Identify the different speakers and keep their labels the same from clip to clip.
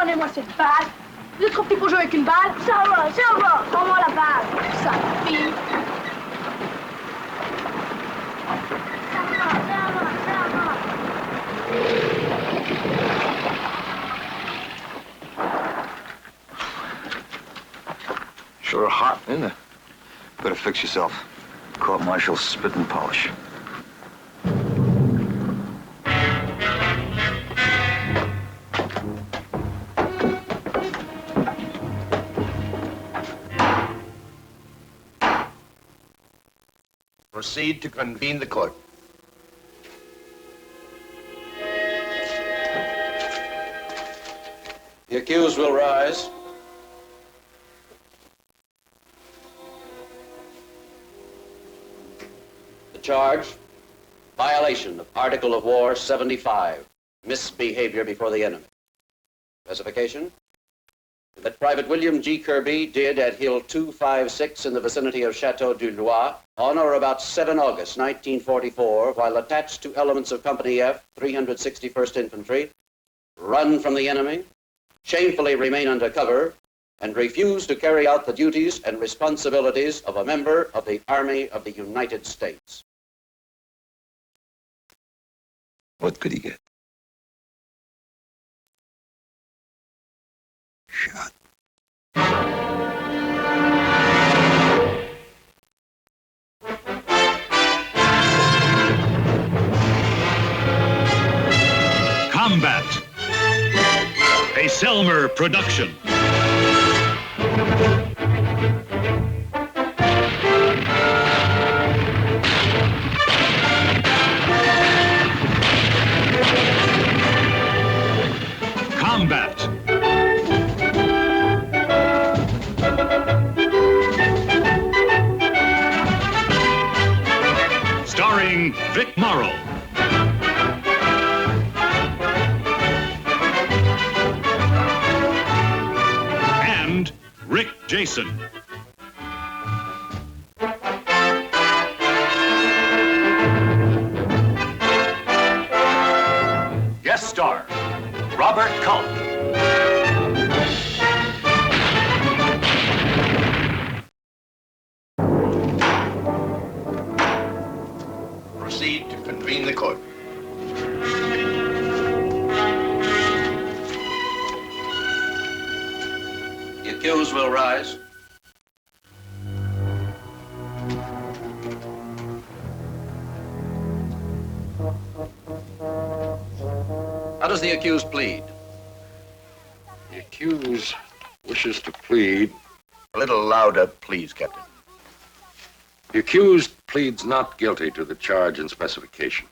Speaker 1: Donnez-moi cette balle. Vous êtes trop petit pour jouer avec une balle. Ça va, ça va. Rends-moi la balle. Ça fille. Ça va, ça va, ça va.
Speaker 2: Sure hot, isn't it? Better fix yourself. Court-martial spit and polish.
Speaker 3: Proceed to convene the court.
Speaker 4: The accused will rise. The charge, violation of Article of War 75, misbehavior before the enemy. Specification, that Private William G. Kirby did at Hill 256 in the vicinity of Chateau du Loir on or about 7 August 1944, while attached to elements of Company F, 361st Infantry, run from the enemy, shamefully remain under cover, and refuse to carry out the duties and responsibilities of a member of the Army of the United States.
Speaker 2: What could he get? Shot.
Speaker 5: Combat. A Selmer production. Combat. Starring Vic Morrow. And Rick Jason. Guest star, Robert Culp.
Speaker 3: Proceed to convene the court.
Speaker 4: The accused will rise. How does the accused plead?
Speaker 6: The accused wishes to plead.
Speaker 3: A little louder, please, Captain.
Speaker 6: The accused pleads not guilty to the charge and specification.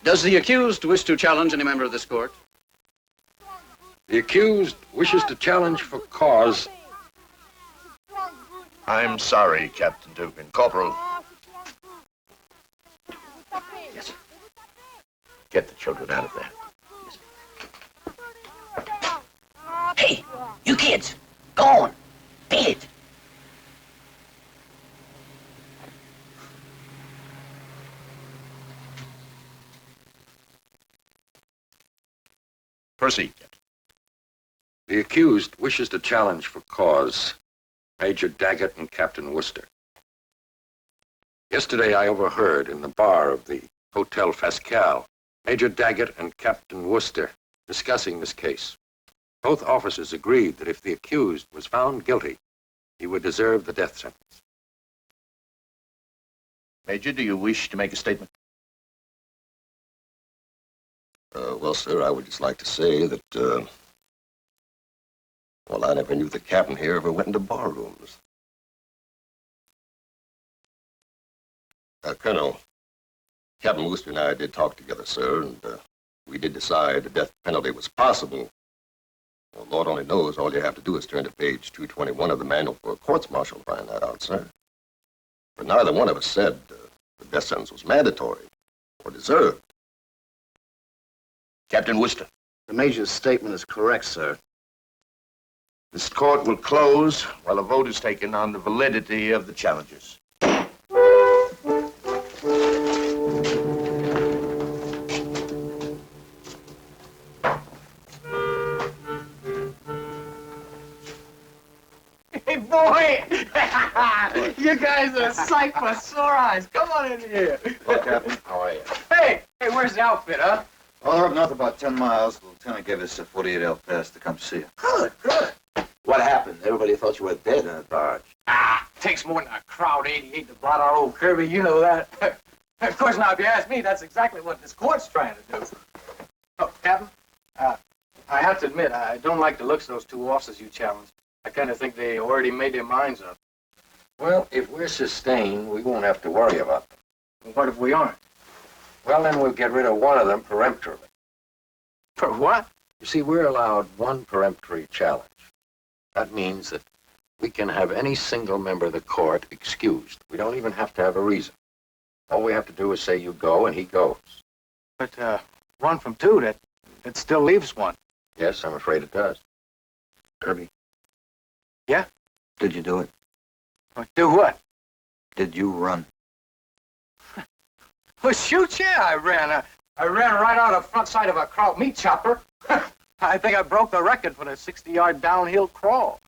Speaker 4: Does the accused wish to challenge any member of this court?
Speaker 6: The accused wishes to challenge for cause.
Speaker 3: I'm sorry, Captain Dugan. Corporal. Yes, sir. Get the children out of there.
Speaker 7: Yes, hey, you kids, go on. Beat it.
Speaker 3: Proceed, Captain.
Speaker 6: The accused wishes to challenge for cause Major Daggett and Captain Worcester. Yesterday I overheard in the bar of the Hotel Fascal Major Daggett and Captain Worcester discussing this case. Both officers agreed that if the accused was found guilty, he would deserve the death sentence.
Speaker 3: Major, do you wish to make a statement?
Speaker 8: Well, sir, I would just like to say that, well, I never knew the captain here ever went into bar rooms. Colonel, Captain Worcester and I did talk together, sir, and we did decide the death penalty was possible. Well, Lord only knows, all you have to do is turn to page 221 of the manual for a courts-martial to find that out, sir. But neither one of us said the death sentence was mandatory or deserved.
Speaker 3: Captain Worcester.
Speaker 9: The Major's statement is correct, sir.
Speaker 3: This court will close while a vote is taken on the validity of the challenges.
Speaker 9: Hey, boy! You guys are a sight for sore eyes. Come on in here.
Speaker 2: Hello, Captain.
Speaker 3: How are you?
Speaker 9: Hey, where's the outfit, huh?
Speaker 2: Well, they're up north about 10 miles. The lieutenant gave us a 48-hour pass to come see you.
Speaker 3: Good. What happened? Everybody thought you were dead in that barge.
Speaker 9: Takes more than a crowd 88 to blot out old Kirby. You know that. Of course, now, if you ask me, that's exactly what this court's trying to do. Oh, Captain, I have to admit, I don't like the looks of those two officers you challenged. I kind of think they already made their minds up.
Speaker 6: Well, if we're sustained, we won't have to worry about them.
Speaker 9: Well, what if we aren't?
Speaker 6: Well, then we'll get rid of one of them peremptorily.
Speaker 9: For what?
Speaker 6: You see, we're allowed one peremptory challenge. That means that we can have any single member of the court excused. We don't even have to have a reason. All we have to do is say you go, and he goes.
Speaker 9: But, 1 from 2, that still leaves one.
Speaker 6: Yes, I'm afraid it does.
Speaker 2: Kirby.
Speaker 9: Yeah?
Speaker 2: Did you do it?
Speaker 9: Do what?
Speaker 2: Did you run?
Speaker 9: Well, shoot, yeah, I ran. I ran right out of the front side of a Kraut meat chopper. I think I broke the record for the 60-yard downhill crawl.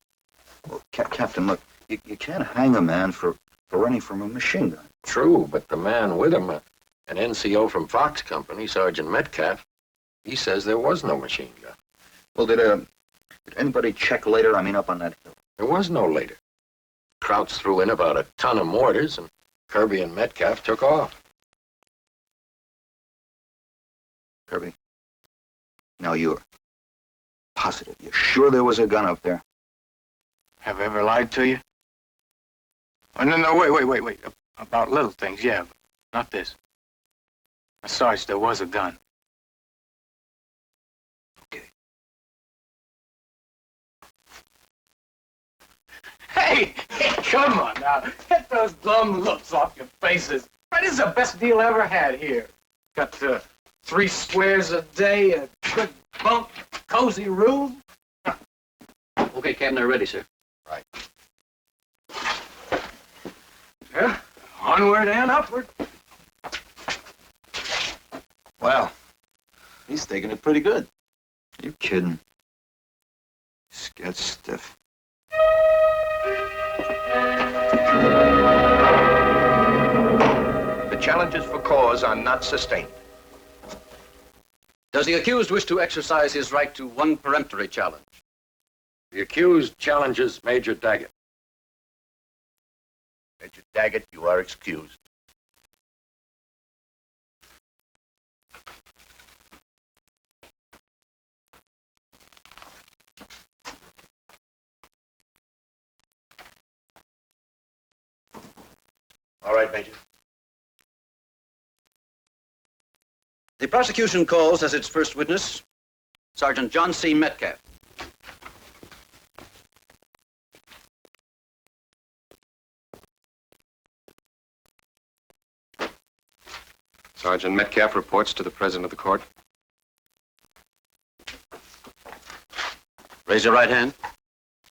Speaker 2: Well, Captain, look, you can't hang a man for running from a machine gun.
Speaker 6: True, but the man with him, an NCO from Fox Company, Sergeant Metcalf, he says there was no machine gun.
Speaker 2: Well, did anybody check later? I mean, up on that hill.
Speaker 6: There was no later. Krauts threw in about a ton of mortars, and Kirby and Metcalf took off.
Speaker 2: Kirby, now you're positive. You're sure there was a gun up there?
Speaker 9: Have I ever lied to you? Oh, no, wait. About little things, yeah, but not this. Sarge, there was a gun.
Speaker 2: Okay.
Speaker 9: Hey, come on now. Get those glum looks off your faces. This is the best deal I ever had here. Got 3 squares a day, a good bunk, cozy room.
Speaker 4: Okay, Captain, they're ready, sir.
Speaker 6: Right.
Speaker 9: Yeah, onward and upward.
Speaker 3: Well, he's taking it pretty good.
Speaker 2: You kidding? Get stiff.
Speaker 3: The challenges for cause are not sustained.
Speaker 4: Does the accused wish to exercise his right to 1 peremptory challenge?
Speaker 6: The accused challenges Major Daggett.
Speaker 3: Major Daggett, you are excused. All right, Major.
Speaker 4: The prosecution calls as its first witness Sergeant John C. Metcalf.
Speaker 10: Sergeant Metcalf reports to the President of the Court.
Speaker 4: Raise your right hand.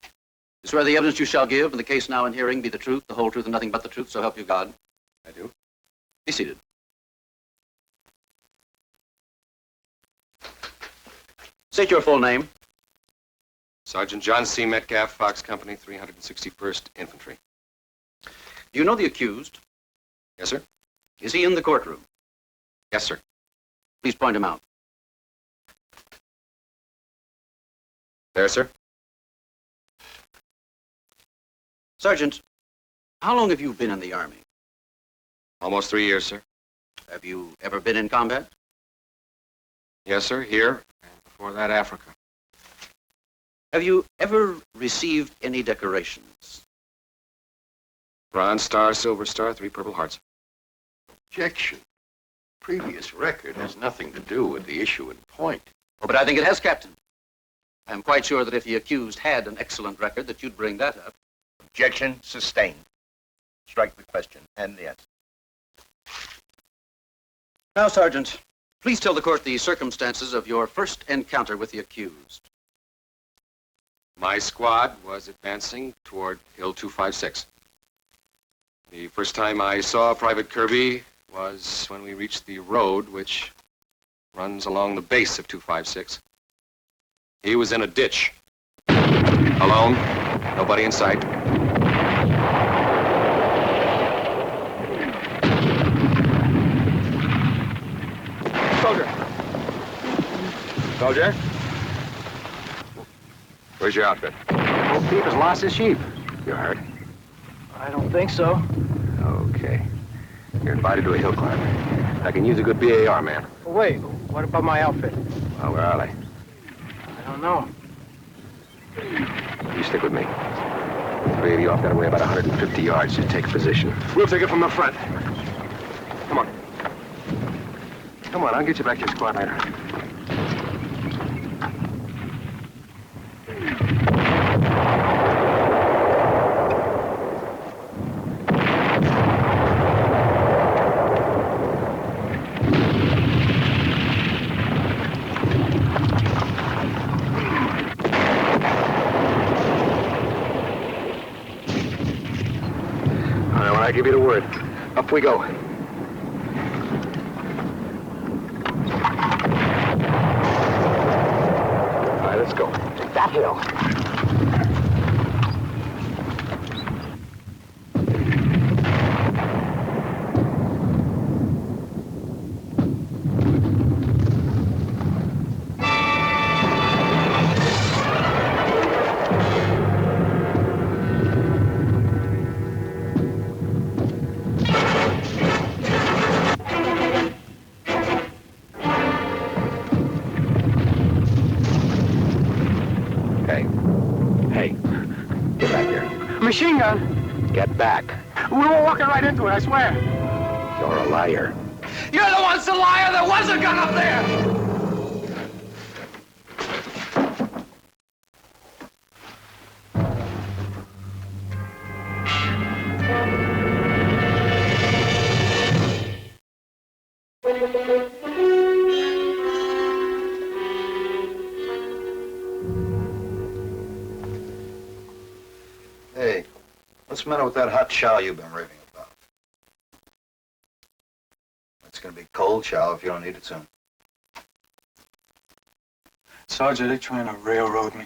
Speaker 4: You swear the evidence you shall give in the case now in hearing be the truth, the whole truth, and nothing but the truth, so help you God.
Speaker 10: I do.
Speaker 4: Be seated. State your full name.
Speaker 10: Sergeant John C. Metcalf, Fox Company, 361st Infantry.
Speaker 4: Do you know the accused?
Speaker 10: Yes, sir.
Speaker 4: Is he in the courtroom?
Speaker 10: Yes, sir.
Speaker 4: Please point him out.
Speaker 10: There, sir.
Speaker 4: Sergeant, how long have you been in the Army?
Speaker 10: Almost 3 years, sir.
Speaker 4: Have you ever been in combat?
Speaker 10: Yes, sir. Here, and before that, Africa.
Speaker 4: Have you ever received any decorations?
Speaker 10: Bronze Star, Silver Star, 3 Purple Hearts.
Speaker 6: Objection. Previous record has nothing to do with the issue in point.
Speaker 4: Oh, but I think it has, Captain. I'm quite sure that if the accused had an excellent record, that you'd bring that up.
Speaker 3: Objection sustained. Strike the question and the answer.
Speaker 4: Now, Sergeant, please tell the court the circumstances of your first encounter with the accused.
Speaker 10: My squad was advancing toward Hill 256. The first time I saw Private Kirby was when we reached the road which runs along the base of 256. He was in a ditch. Alone, nobody in sight.
Speaker 6: Soldier. Soldier? Where's your outfit?
Speaker 9: Old Pete has lost his sheep.
Speaker 6: You hurt?
Speaker 9: I don't think so.
Speaker 6: Okay. You're invited to a hill climb. I can use a good BAR, man.
Speaker 9: Wait, what about my outfit?
Speaker 6: Well, where are they?
Speaker 9: I don't know.
Speaker 6: You stick with me. The three of you off that way about 150 yards to take position. We'll take it from the front. Come on. Come on, I'll get you back to your squad later. I give you the word. Up we go. All right, let's go. Take that hill.
Speaker 9: Machine gun?
Speaker 6: Get back.
Speaker 9: We were walking right into it, I swear.
Speaker 6: You're a liar.
Speaker 9: You're the one's the liar. There was a gun up there.
Speaker 2: Hey, what's the matter with that hot chow you've been raving about? It's gonna be cold chow if you don't eat it soon.
Speaker 9: Sergeant, they're trying to railroad me.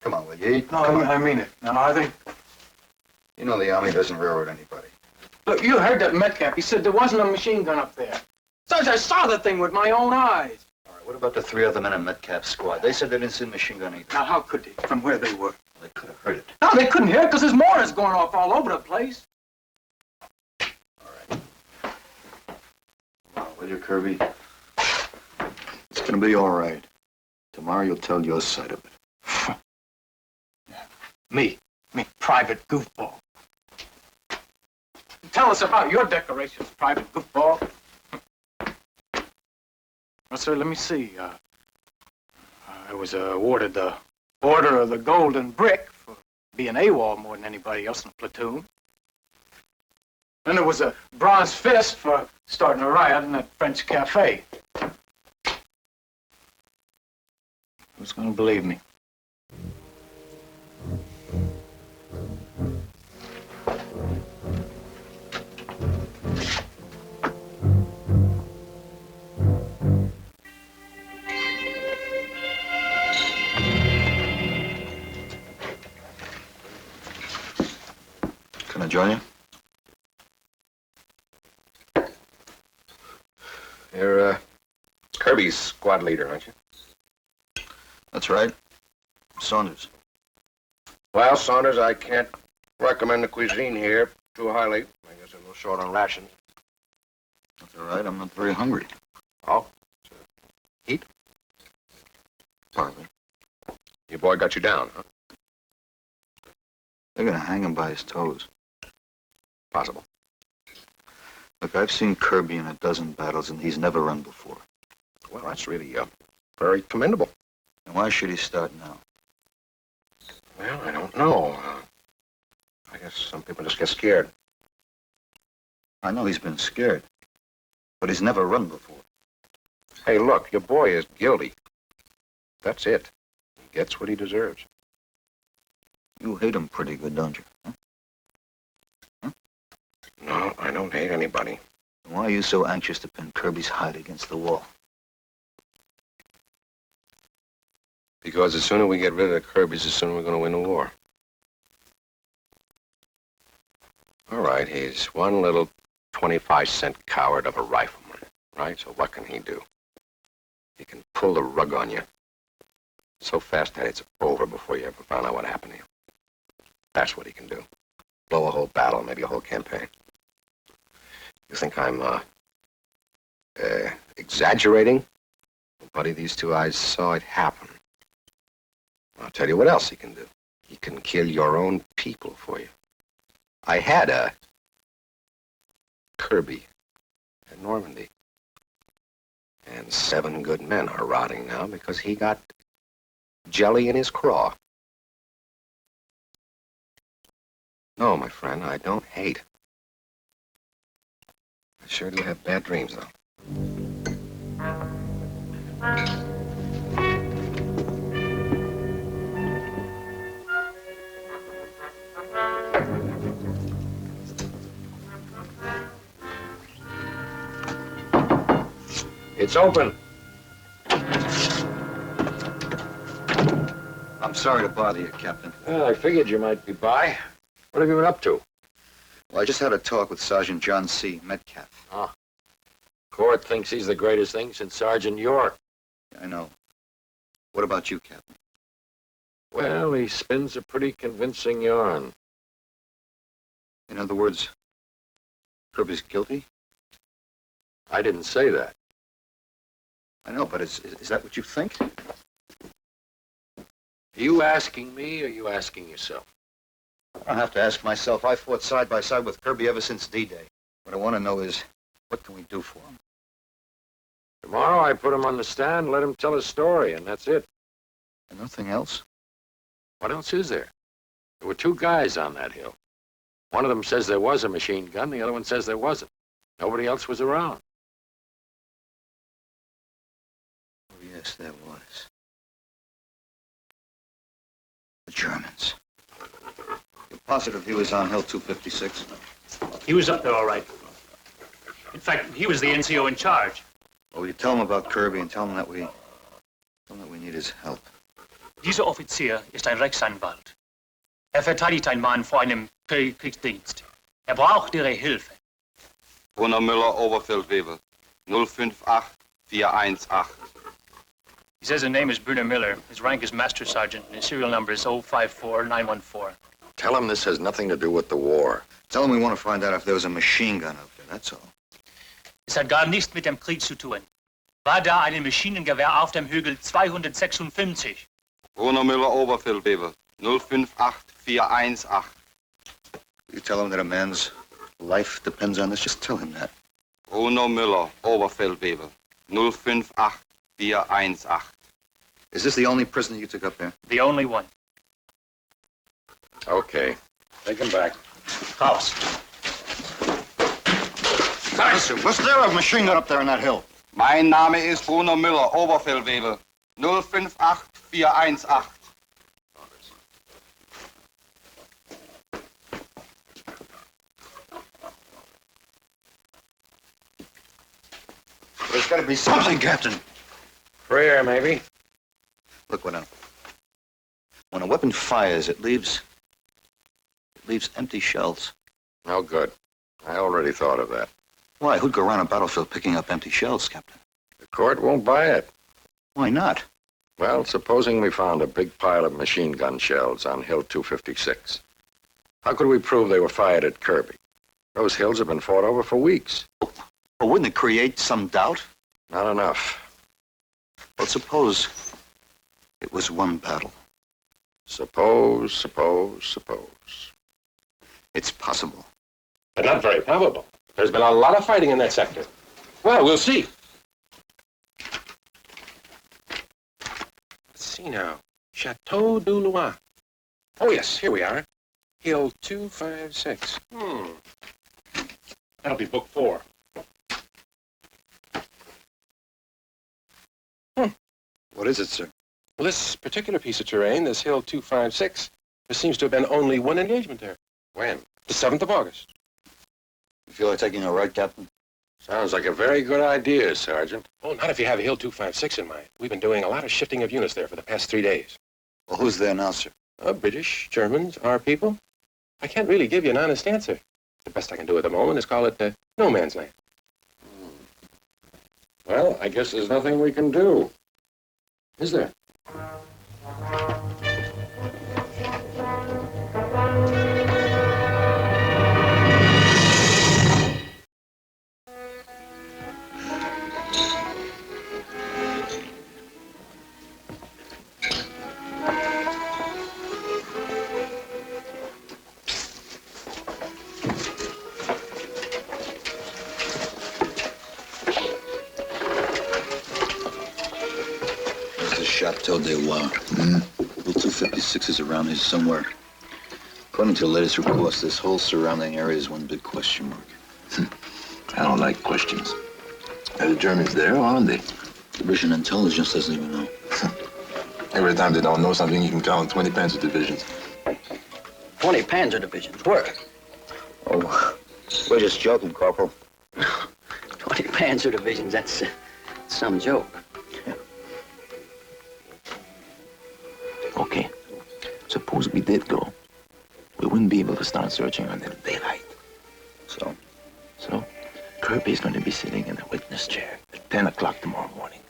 Speaker 2: Come on, will you eat?
Speaker 9: No, I mean it. No, I think...
Speaker 2: You know the Army doesn't railroad anybody.
Speaker 9: Look, you heard that Metcalf. He said there wasn't a machine gun up there. Sergeant, I saw the thing with my own eyes.
Speaker 2: All right, what about the three other men in Metcalf's squad? They said they didn't see the machine gun either.
Speaker 9: Now, how could they, from where they were?
Speaker 2: They could have heard it.
Speaker 9: No, they couldn't hear it because there's mortars going off all over the place.
Speaker 2: All right. Come on, will you, Kirby? It's gonna be all right. Tomorrow you'll tell your side of it.
Speaker 9: Me, private goofball. Tell us about your decorations, private goofball. Well, sir, let me see. I was awarded the Order of the Golden Brick for being AWOL more than anybody else in the platoon. Then there was a Bronze Fist for starting a riot in that French cafe. Who's gonna believe me?
Speaker 2: Can I join you?
Speaker 6: You're, Kirby's squad leader, aren't you?
Speaker 2: That's right. Saunders.
Speaker 3: Well, Saunders, I can't recommend the cuisine here too highly. I guess I'm a little short on rations.
Speaker 2: That's all right. I'm not very hungry.
Speaker 3: Oh?
Speaker 6: Eat?
Speaker 2: Partly.
Speaker 6: Your boy got you down, huh?
Speaker 2: They're gonna hang him by his toes.
Speaker 6: Possible.
Speaker 2: Look, I've seen Kirby in a dozen battles, and he's never run before.
Speaker 3: Well, that's really very commendable.
Speaker 2: And why should he start now?
Speaker 3: Well, I don't know. I guess some people just get scared.
Speaker 2: I know he's been scared, but he's never run before.
Speaker 3: Hey, look, your boy is guilty. That's it. He gets what he deserves.
Speaker 2: You hate him pretty good, don't you? Huh? Huh?
Speaker 3: No, I don't hate anybody.
Speaker 2: Why are you so anxious to pin Kirby's hide against the wall?
Speaker 3: Because the sooner we get rid of the Kirbys, the sooner we're going to win the war. All right, he's one little 25-cent coward of a rifleman, right? So what can he do? He can pull the rug on you so fast that it's over before you ever found out what happened to you. That's what he can do. Blow a whole battle, maybe a whole campaign. You think I'm, exaggerating? Buddy, these two eyes saw it happen. I'll tell you what else he can do. He can kill your own people for you. I had a Kirby at Normandy. And 7 good men are rotting now because he got jelly in his craw. No, my friend, I don't hate. I sure do have bad dreams, though.
Speaker 6: It's open.
Speaker 2: I'm sorry to bother you, Captain.
Speaker 6: Well, I figured you might be by. What have you been up to?
Speaker 2: Well, I just had a talk with Sergeant John C. Metcalf.
Speaker 6: Ah. Curt thinks he's the greatest thing since Sergeant York.
Speaker 2: I know. What about you, Captain?
Speaker 6: Well, he spins a pretty convincing yarn.
Speaker 2: In other words, Kirby's guilty?
Speaker 6: I didn't say that.
Speaker 2: I know, but is that what you think?
Speaker 6: Are you asking me, or are you asking yourself?
Speaker 2: I don't have to ask myself. I fought side by side with Kirby ever since D-Day. What I want to know is, what can we do for him?
Speaker 6: Tomorrow I put him on the stand, let him tell his story, and that's it.
Speaker 2: And nothing else?
Speaker 6: What else is there? There were 2 guys on that hill. One of them says there was a machine gun, the other one says there wasn't. Nobody else was around.
Speaker 2: Oh, yes, there was. The Germans. You're positive he was on Hill 256?
Speaker 11: He was up there all right. In fact, he was the NCO in charge.
Speaker 2: Well, you tell him about Kirby and tell him that we need his help.
Speaker 11: Dieser Offizier ist ein Rechtsanwalt. Verteidigt einen Mann vor einem Kriegsdienst. Braucht Ihre Hilfe.
Speaker 12: Brunner Müller, Oberfeldwebel. 058418.
Speaker 11: He says his name is Brunner Miller. His rank is Master Sergeant, and his serial number is 054914.
Speaker 6: Tell him this has nothing to do with the war.
Speaker 2: Tell him we want to find out if there was a machine gun up there, that's all.
Speaker 11: Es hat gar nichts mit dem Krieg zu tun. War da ein Maschinengewehr auf dem Hügel 256?
Speaker 12: Brunner Müller, Oberfeldwebel. 058418.
Speaker 2: You tell him that a man's life depends on this, just tell him that.
Speaker 12: Brunner Müller, Oberfeldwebel. 058418.
Speaker 2: Is this the only prisoner you took up there?
Speaker 11: The only one.
Speaker 6: Okay. Take him back.
Speaker 11: Raus.
Speaker 2: Listen, was there a machine gun up there on that hill?
Speaker 12: Mein Name ist Brunner Müller, Oberfeldwebel. 058418.
Speaker 2: There's got to be something, Captain.
Speaker 6: Prayer, maybe.
Speaker 2: Look, when a weapon fires, it leaves empty shells.
Speaker 6: No good. I already thought of that.
Speaker 2: Why? Who'd go around a battlefield picking up empty shells, Captain?
Speaker 6: The court won't buy it.
Speaker 2: Why not?
Speaker 6: Well, supposing we found a big pile of machine gun shells on Hill 256. How could we prove they were fired at Kirby? Those hills have been fought over for weeks.
Speaker 2: Well, wouldn't it create some doubt?
Speaker 6: Not enough.
Speaker 2: Well, suppose it was one battle.
Speaker 6: Suppose.
Speaker 2: It's possible.
Speaker 13: But not very probable. There's been a lot of fighting in that sector. Well, we'll see. Let's see now. Chateau du Loin. Oh, yes, here we are. Hill 256. That'll be book 4.
Speaker 2: What is it, sir?
Speaker 13: Well, this particular piece of terrain, this Hill 256, There seems to have been only one engagement there.
Speaker 6: When?
Speaker 13: The 7th of August.
Speaker 2: You feel like taking a ride, Captain?
Speaker 6: Sounds like a very good idea, Sergeant.
Speaker 13: Oh, not if you have Hill 256 in mind. We've been doing a lot of shifting of units there for the past 3 days.
Speaker 2: Well, who's the announcer?
Speaker 13: British, Germans, our people. I can't really give you an honest answer. The best I can do at the moment is call it no man's land.
Speaker 6: Well, I guess there's nothing we can do. Is there?
Speaker 2: Chateau des Loire. Bill 256 is around here somewhere. According to the latest reports, this whole surrounding area is one big question mark.
Speaker 14: I don't like questions. Are the Germans there, or aren't they?
Speaker 2: The British intelligence doesn't even know.
Speaker 14: Every time they don't know something, you can count on 20 Panzer divisions.
Speaker 7: 20 Panzer divisions? Where?
Speaker 2: Oh, we're just joking, Corporal.
Speaker 7: 20 Panzer divisions, that's some joke.
Speaker 14: Okay. Suppose we did go. We wouldn't be able to start searching until daylight.
Speaker 2: So?
Speaker 14: So, Kirby's going to be sitting in the witness chair at 10 o'clock tomorrow morning.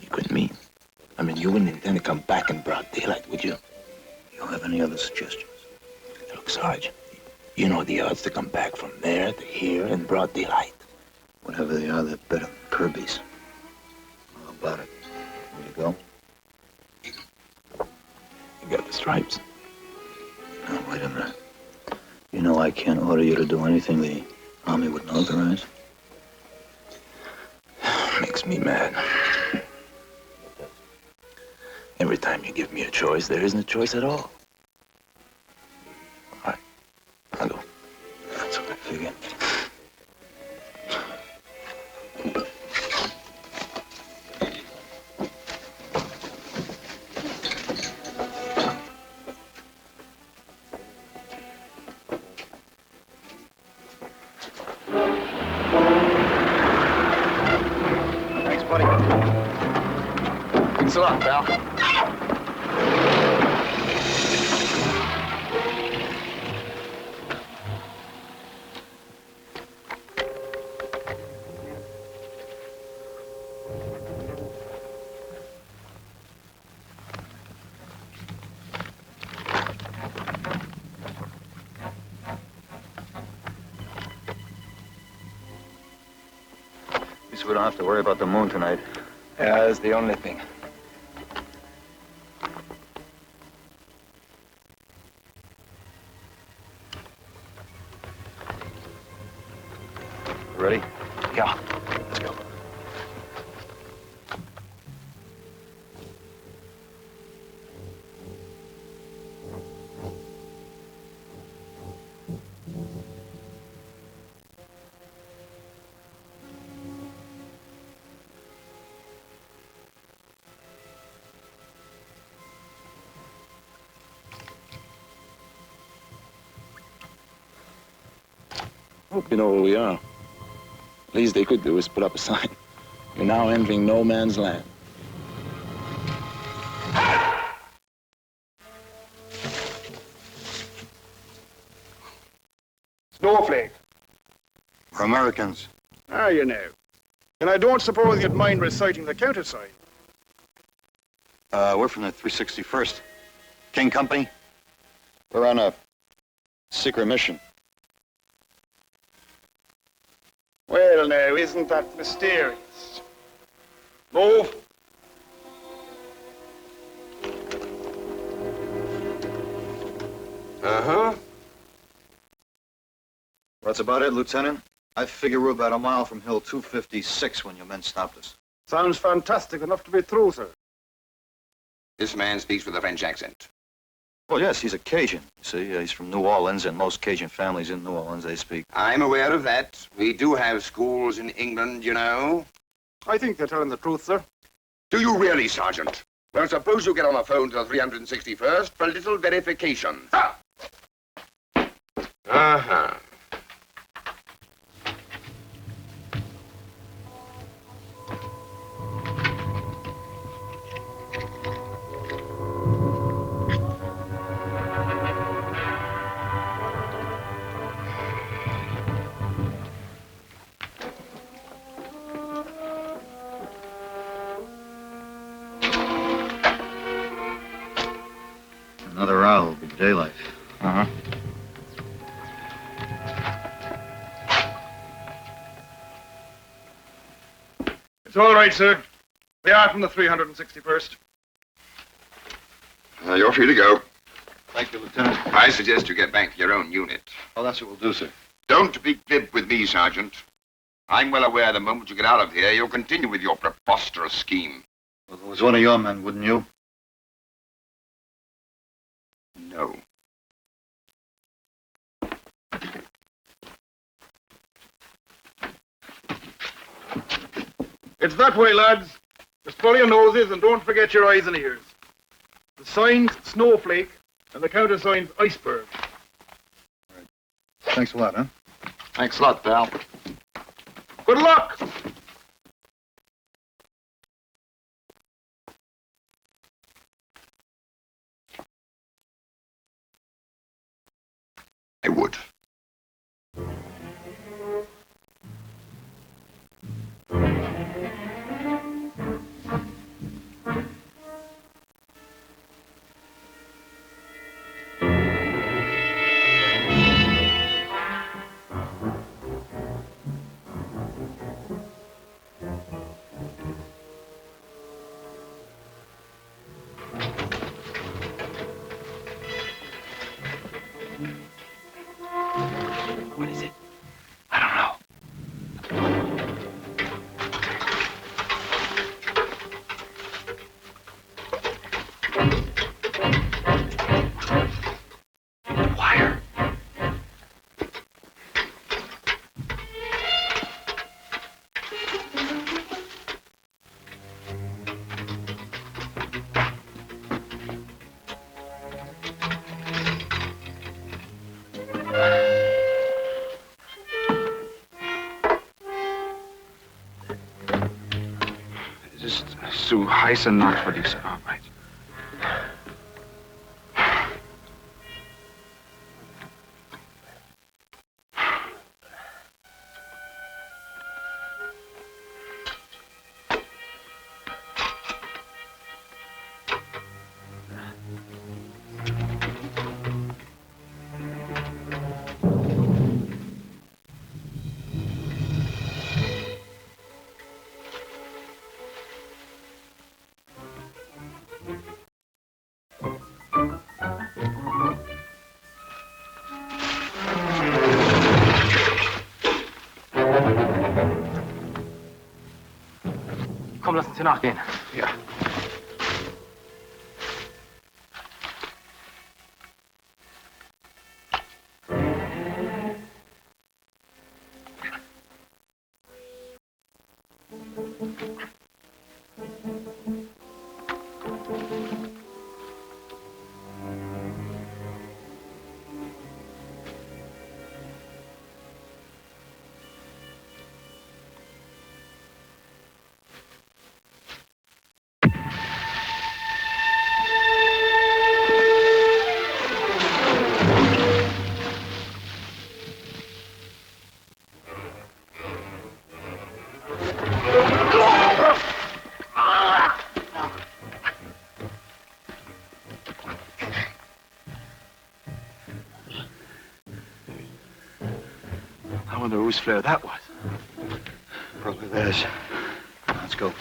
Speaker 14: You couldn't mean. I mean, you wouldn't intend to come back in broad daylight, would you?
Speaker 2: You don't have any other suggestions?
Speaker 14: Look, Sarge, you know the odds to come back from there to here in broad daylight.
Speaker 2: Whatever they are, they're better than Kirby's. How about it? Will you go?
Speaker 14: You got the stripes.
Speaker 2: Now, wait a minute. You know I can't order you to do anything the Army wouldn't authorize?
Speaker 14: Makes me mad. Every time you give me a choice, there isn't a choice at all. All right, I'll go.
Speaker 2: That's what I figured.
Speaker 9: Thanks a lot, pal.
Speaker 2: At least we don't have to worry about the moon tonight.
Speaker 9: Yeah, that's the only thing.
Speaker 2: Ready?
Speaker 9: Yeah, let's go.
Speaker 14: Hope you know where we are. Least they could do is put up a sign. You're now entering no man's land.
Speaker 15: Snowflake.
Speaker 2: We're Americans.
Speaker 15: Ah, you know. And I don't suppose you'd mind reciting the countersign.
Speaker 2: We're from the 361st. King Company. We're on a secret mission.
Speaker 15: Well, now, isn't that mysterious? Move.
Speaker 6: Uh-huh.
Speaker 2: That's about it, Lieutenant. I figure we're about a mile from Hill 256 when your men stopped us.
Speaker 15: Sounds fantastic enough to be true, sir.
Speaker 3: This man speaks with a French accent.
Speaker 2: Well, yes, he's a Cajun. You see, he's from New Orleans, and most Cajun families in New Orleans, they speak.
Speaker 3: I'm aware of that. We do have schools in England, you know.
Speaker 15: I think they're telling the truth, sir.
Speaker 3: Do you really, Sergeant?
Speaker 16: Well, suppose you get on the phone to the 361st for a little verification.
Speaker 6: Uh-huh.
Speaker 2: Another hour will be daylight.
Speaker 14: Uh-huh.
Speaker 15: It's all right, sir. We are from the 361st.
Speaker 16: You're free to go.
Speaker 2: Thank you, Lieutenant.
Speaker 16: I suggest you get back to your own unit.
Speaker 2: Oh, that's what we'll do, sir.
Speaker 16: Don't be glib with me, Sergeant. I'm well aware the moment you get out of here, you'll continue with your preposterous scheme.
Speaker 2: Well, if it was one of your men, wouldn't you?
Speaker 16: No.
Speaker 15: It's that way, lads. Just follow your noses and don't forget your eyes and ears. The sign's snowflake and the countersign's iceberg.
Speaker 2: Thanks a lot, huh?
Speaker 14: Thanks a lot, pal.
Speaker 15: Good luck!
Speaker 16: I would.
Speaker 14: What is it? I don't know. Wire.
Speaker 13: Just so heiß and not for this arbeit.
Speaker 11: Komm, lass uns hier nachgehen.
Speaker 13: Ja. I wonder whose flare that was.
Speaker 2: Probably theirs. Let's go.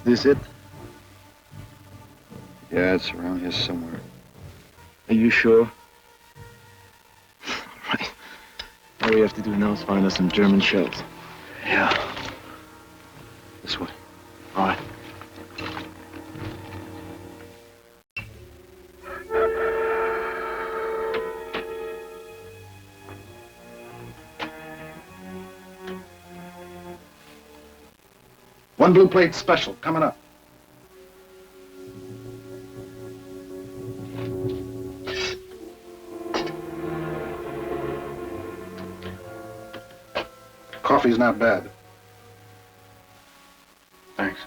Speaker 2: this it? Yeah, it's around here somewhere.
Speaker 14: Are you sure? All right. All we have to do now is find us some German shells.
Speaker 2: Yeah. This way.
Speaker 14: All right.
Speaker 15: One blue plate special coming up. Coffee's not bad.
Speaker 14: Thanks.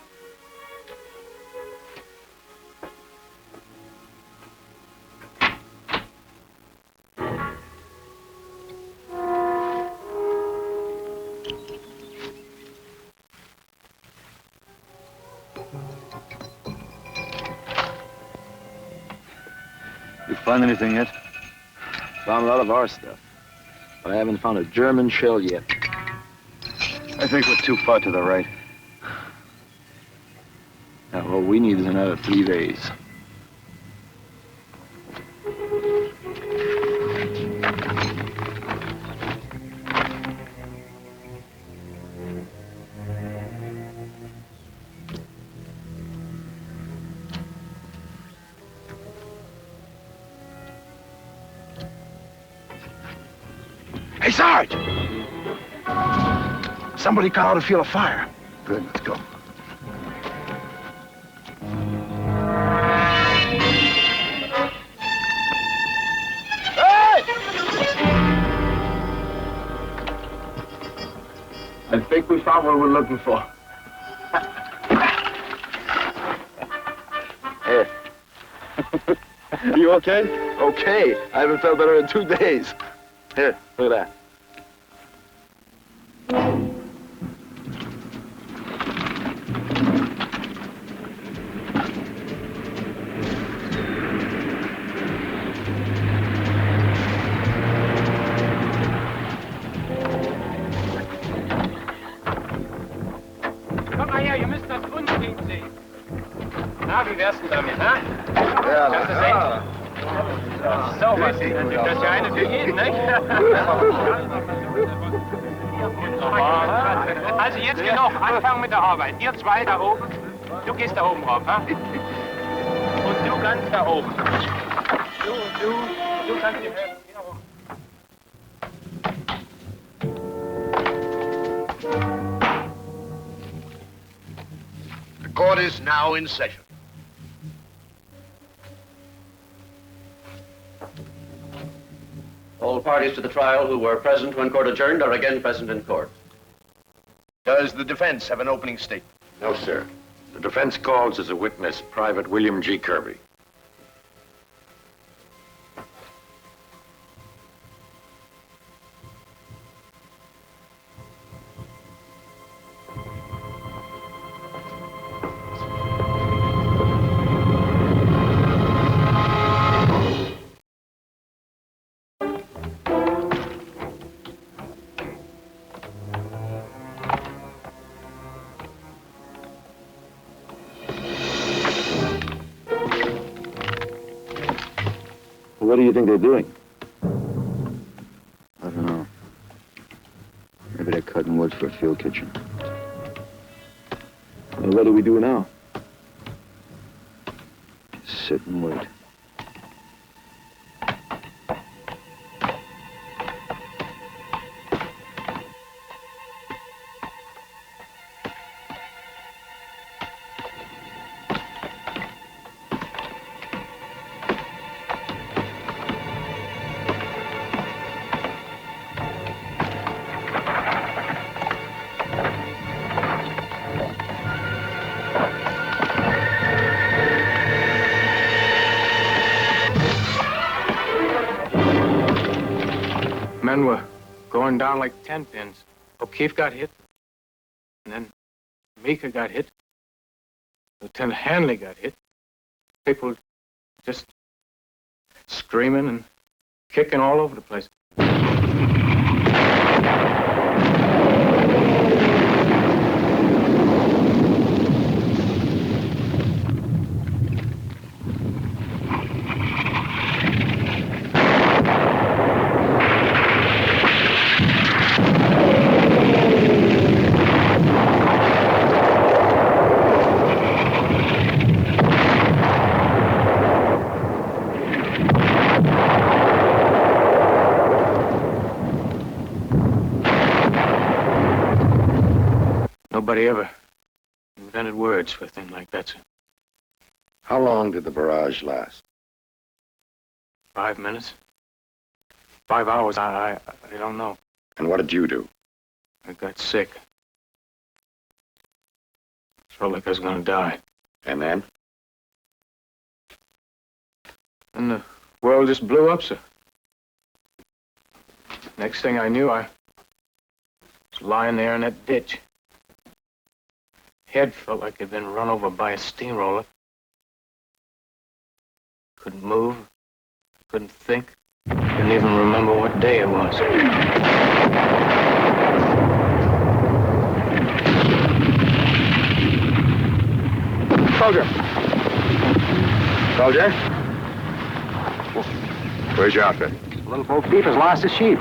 Speaker 2: You find anything yet?
Speaker 14: Found a lot of our stuff, but I haven't found a German shell yet.
Speaker 2: I think we're too far to the right.
Speaker 14: Now, what we need is another 3 days.
Speaker 15: Hey, Sarge! Somebody called to feel a fire.
Speaker 2: Good, let's go.
Speaker 14: I think we found what we're looking for.
Speaker 2: Hey. You okay? Okay. I haven't felt better in 2 days. Here, look at that.
Speaker 9: Komm mal her, ihr müsst das unbedingt sehen. Na, wie wär's denn damit, ha?
Speaker 2: Ja,
Speaker 9: Kannst du sehen? So was, das ist ja eine für jeden, nicht? Also jetzt genug, anfangen mit der Arbeit. Ihr zwei da oben, du gehst da oben rauf, ha? Und du ganz da oben. Du kannst ihm helfen. Geh da hoch.
Speaker 17: The court is now in session.
Speaker 4: All parties to the trial who were present when court adjourned are again present in court.
Speaker 17: Does the defense have an opening statement?
Speaker 6: No, sir. The defense calls as a witness Private William G. Kirby.
Speaker 2: What do you think they're doing? I don't know. Maybe they're cutting wood for a field kitchen.
Speaker 14: Well, what do we do now?
Speaker 2: Just sit and wait.
Speaker 9: Men were going down like 10 pins. O'Keefe got hit, and then Meeker got hit. Lieutenant Hanley got hit. People just screaming and kicking all over the place.
Speaker 14: Nobody ever invented words for a thing like that, sir.
Speaker 6: How long did the barrage last?
Speaker 14: 5 minutes? 5 hours, I don't know.
Speaker 6: And what did you do?
Speaker 14: I got sick. Felt like I was gonna die.
Speaker 6: And then?
Speaker 14: And the world just blew up, sir. Next thing I knew, I was lying there in that ditch. Head felt like it'd been run over by a steamroller. Couldn't move, couldn't think. Couldn't even remember what day it was.
Speaker 6: Soldier! Soldier? Where's your outfit?
Speaker 18: Little Bo Peep has lost his sheep.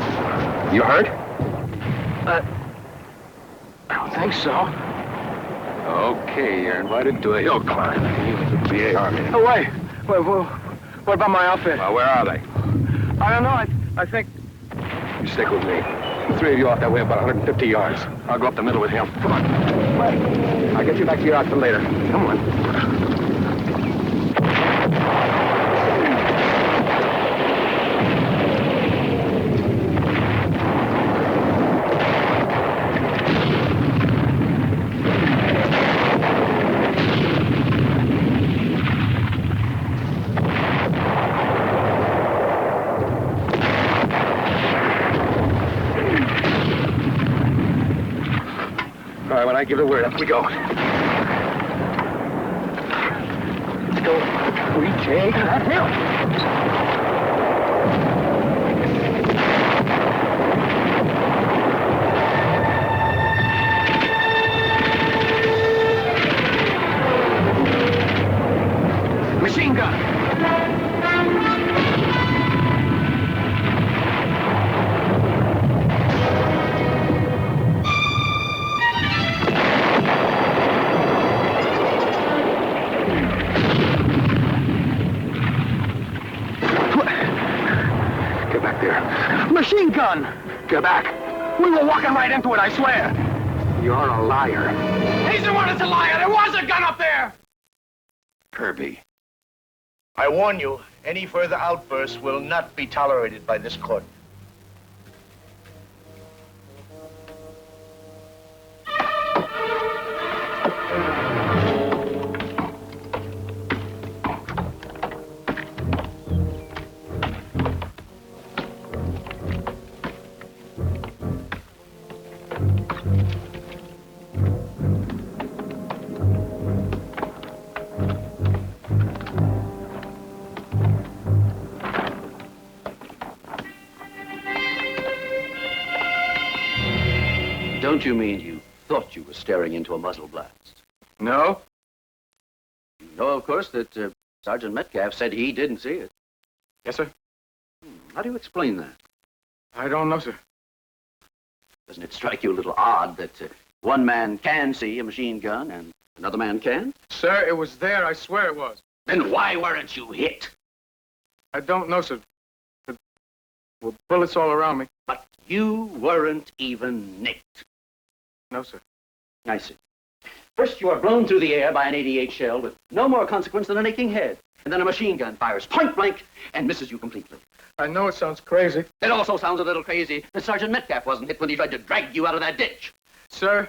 Speaker 6: You hurt?
Speaker 14: I don't think so.
Speaker 6: Okay, you're invited to a hill climb. The VA Army.
Speaker 14: Oh, wait. What about my outfit?
Speaker 6: Well, where are they?
Speaker 14: I don't know. I think...
Speaker 6: You stick with me. The three of you off that way about 150 yards. I'll go up the middle with him. Come on. I'll get you back to your outfit later. Come on. When I give the word, up we go. Let's go. We take that hill. Machine gun. Machine gun! Get back. We were walking right into it, I swear. You're a liar.
Speaker 17: He's the one that's a liar. There was a gun up there.
Speaker 6: Kirby.
Speaker 17: I warn you, any further outbursts will not be tolerated by this court.
Speaker 4: Don't you mean you thought you were staring into a muzzle blast?
Speaker 14: No.
Speaker 4: You know, of course, that Sergeant Metcalf said he didn't see it.
Speaker 14: Yes, sir.
Speaker 4: How do you explain that?
Speaker 14: I don't know, sir.
Speaker 4: Doesn't it strike you a little odd that one man can see a machine gun and another man can't?
Speaker 14: Sir, it was there. I swear it was.
Speaker 4: Then why weren't you hit?
Speaker 14: I don't know, sir. There were bullets all around me.
Speaker 4: But you weren't even nicked.
Speaker 14: No, sir.
Speaker 4: I see. First, you are blown through the air by an 88 shell with no more consequence than an aching head. And then a machine gun fires point blank and misses you completely.
Speaker 14: I know it sounds crazy.
Speaker 4: It also sounds a little crazy that Sergeant Metcalf wasn't hit when he tried to drag you out of that ditch.
Speaker 14: Sir,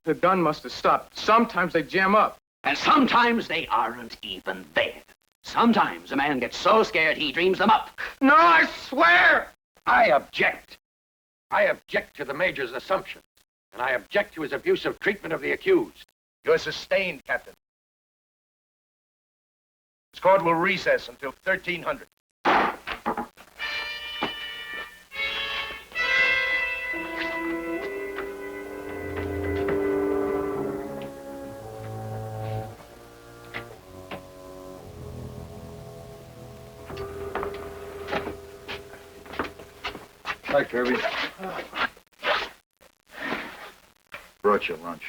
Speaker 14: the gun must have stopped. Sometimes they jam up.
Speaker 4: And sometimes they aren't even there. Sometimes a man gets so scared he dreams them up.
Speaker 14: No, I swear!
Speaker 6: I object. I object to the Major's assumption. And I object to his abusive treatment of the accused.
Speaker 17: You're sustained, Captain. This court will recess until 1300.
Speaker 2: Hi, Kirby. Brought you lunch.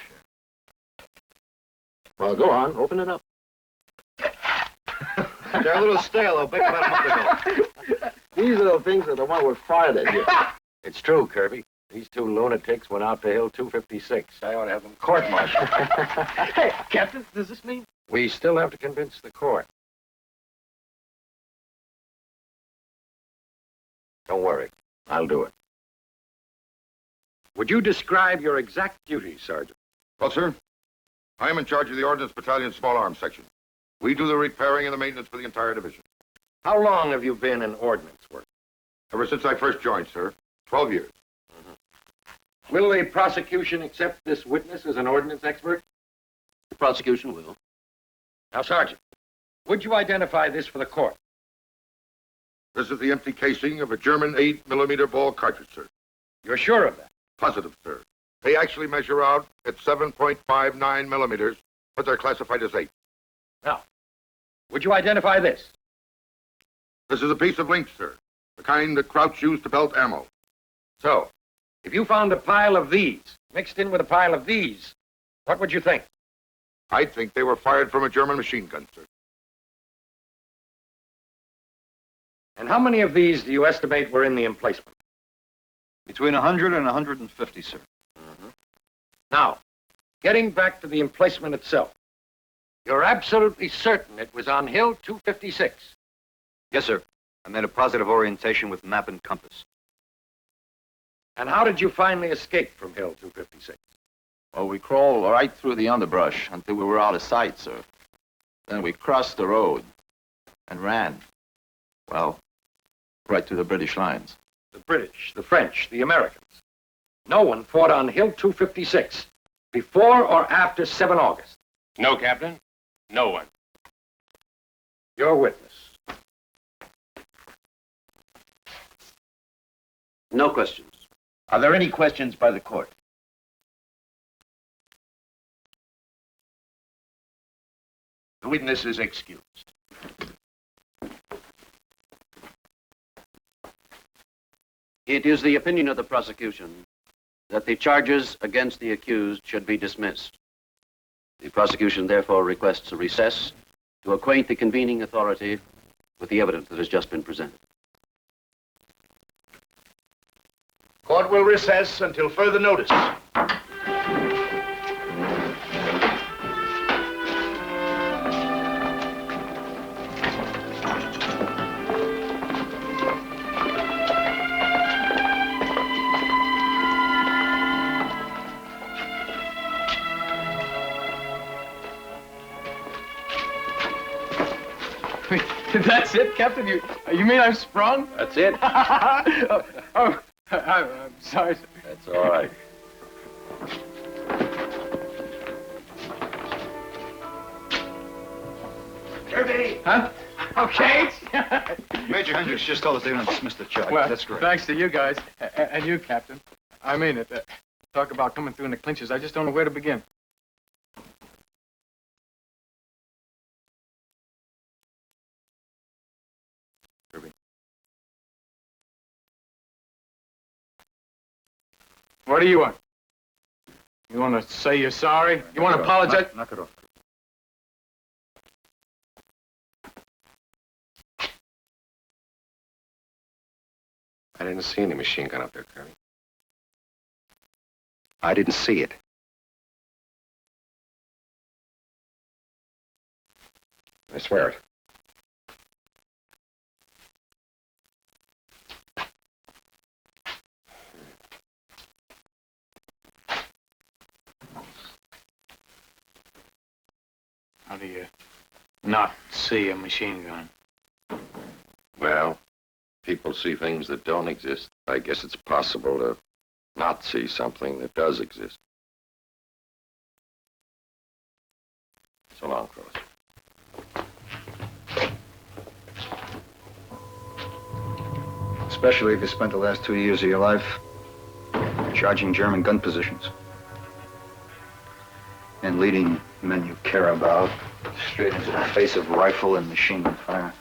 Speaker 18: Well, go on. Open it up.
Speaker 2: They're a little stale. I'll bake them about a month ago.
Speaker 18: These little things are the one we're fired at here.
Speaker 6: It's true, Kirby. These two lunatics went out to Hill 256. I ought to have them court-martialed.
Speaker 15: Hey, Captain, does this mean?
Speaker 6: We still have to convince the court. Don't worry. I'll do it. Would you describe your exact duties, Sergeant?
Speaker 16: Well, sir, I am in charge of the Ordnance Battalion Small Arms Section. We do the repairing and the maintenance for the entire division.
Speaker 6: How long have you been in ordnance work?
Speaker 16: Ever since I first joined, sir. 12 years.
Speaker 6: Will the prosecution accept this witness as an ordnance expert?
Speaker 4: The prosecution will.
Speaker 6: Now, Sergeant, would you identify this for the court?
Speaker 16: This is the empty casing of a German 8mm ball cartridge, sir.
Speaker 6: You're sure of that?
Speaker 16: Positive, sir. They actually measure out at 7.59 millimeters, but they're classified as 8.
Speaker 6: Now, would you identify this?
Speaker 16: This is a piece of link, sir. The kind that Krauts use to belt ammo.
Speaker 6: So, if you found a pile of these mixed in with a pile of these, what would you think?
Speaker 16: I'd think they were fired from a German machine gun, sir.
Speaker 6: And how many of these do you estimate were in the emplacement?
Speaker 2: Between 100 and 150, sir.
Speaker 6: Now, getting back to the emplacement itself, you're absolutely certain it was on Hill 256?
Speaker 2: Yes, sir. I made a positive orientation with map and compass.
Speaker 6: And how did you finally escape from Hill 256?
Speaker 14: Well, we crawled right through the underbrush until we were out of sight, sir. Then we crossed the road and ran. Well, right to the British lines.
Speaker 6: The British, the French, the Americans. No one fought on Hill 256 before or after 7 August.
Speaker 10: No, Captain. No one.
Speaker 6: Your witness.
Speaker 4: No questions.
Speaker 18: Are there any questions by the court? The witness is excused.
Speaker 4: It is the opinion of the prosecution that the charges against the accused should be dismissed. The prosecution therefore requests a recess to acquaint the convening authority with the evidence that has just been presented.
Speaker 17: Court will recess until further notice.
Speaker 9: That's it, Captain? You mean I'm sprung?
Speaker 6: That's it.
Speaker 9: I'm sorry, sir.
Speaker 6: That's all right.
Speaker 17: Kirby!
Speaker 9: Huh? Okay.
Speaker 2: Major Hendricks just told us they're going to dismiss the charge.
Speaker 9: Well,
Speaker 2: That's great.
Speaker 9: thanks to you guys, and you, Captain. I mean it. Talk about coming through in the clinches. I just don't know where to begin.
Speaker 2: Kirby.
Speaker 9: What do you want? You want to say you're sorry? You want to apologize?
Speaker 2: Knock it off.
Speaker 3: I didn't see any machine gun up there, Kirby. I didn't see it. I swear it.
Speaker 9: How do you not see a machine gun?
Speaker 3: Well, people see things that don't exist. I guess it's possible to not see something that does exist. So long, Cross.
Speaker 2: Especially if you spent the last 2 years of your life charging German gun positions and leading men you care about straight into the face of rifle and machine gun fire.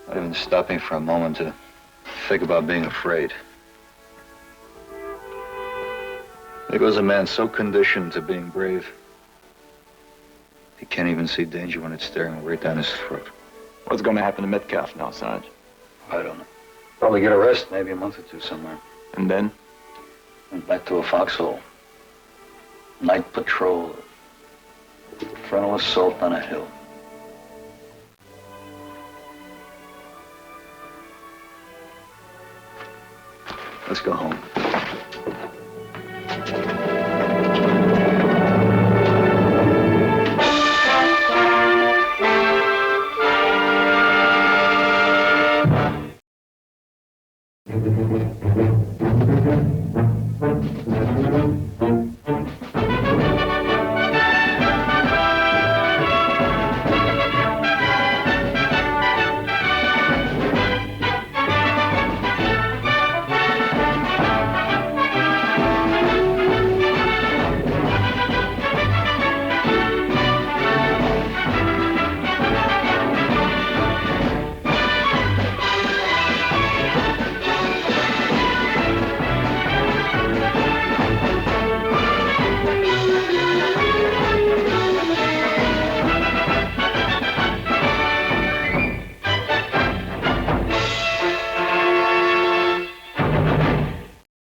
Speaker 2: Not even stopping for a moment to think about being afraid. There goes a man so conditioned to being brave, he can't even see danger when it's staring right down his throat.
Speaker 14: What's going to happen to Metcalf now, Sarge?
Speaker 2: I don't know. Probably get a rest, maybe a month or two somewhere.
Speaker 14: And then?
Speaker 2: Went back to a foxhole. Night patrol. Frontal assault on a hill. Let's go home.